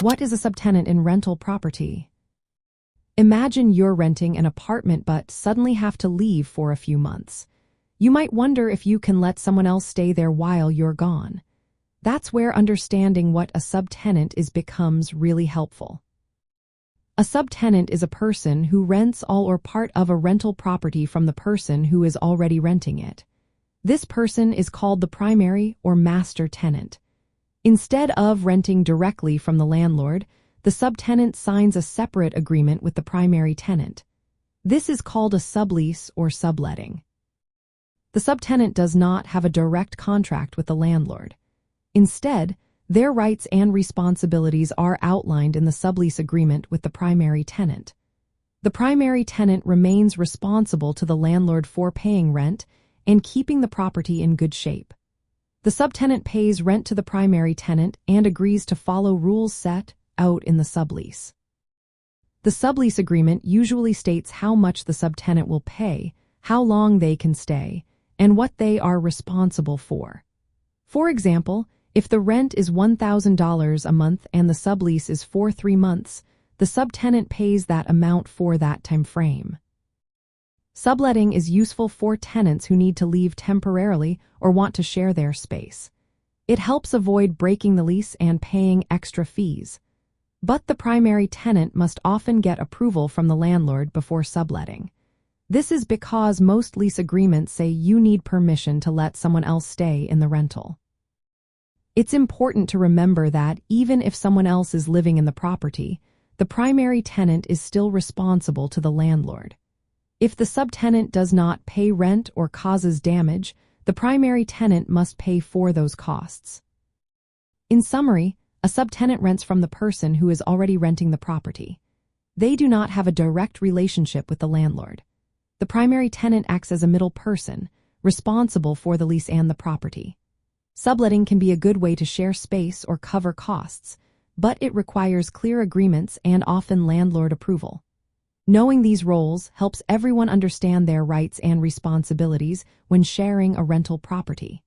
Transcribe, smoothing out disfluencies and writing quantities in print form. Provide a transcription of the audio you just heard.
What is a subtenant in rental property? Imagine you're renting an apartment but suddenly have to leave for a few months. You might wonder if you can let someone else stay there while you're gone. That's where understanding what a subtenant is becomes really helpful. A subtenant is a person who rents all or part of a rental property from the person who is already renting it. This person is called the primary or master tenant. Instead of renting directly from the landlord, the subtenant signs a separate agreement with the primary tenant. This is called a sublease or subletting. The subtenant does not have a direct contract with the landlord. Instead, their rights and responsibilities are outlined in the sublease agreement with the primary tenant. The primary tenant remains responsible to the landlord for paying rent and keeping the property in good shape. The subtenant pays rent to the primary tenant and agrees to follow rules set out in the sublease. The sublease agreement usually states how much the subtenant will pay, how long they can stay, and what they are responsible for. For example, if the rent is $1,000 a month and the sublease is for 3 months, the subtenant pays that amount for that time frame. Subletting is useful for tenants who need to leave temporarily or want to share their space. It helps avoid breaking the lease and paying extra fees. But the primary tenant must often get approval from the landlord before subletting. This is because most lease agreements say you need permission to let someone else stay in the rental. It's important to remember that even if someone else is living in the property, the primary tenant is still responsible to the landlord. If the subtenant does not pay rent or causes damage, the primary tenant must pay for those costs. In summary, a subtenant rents from the person who is already renting the property. They do not have a direct relationship with the landlord. The primary tenant acts as a middle person, responsible for the lease and the property. Subletting can be a good way to share space or cover costs, but it requires clear agreements and often landlord approval. Knowing these roles helps everyone understand their rights and responsibilities when sharing a rental property.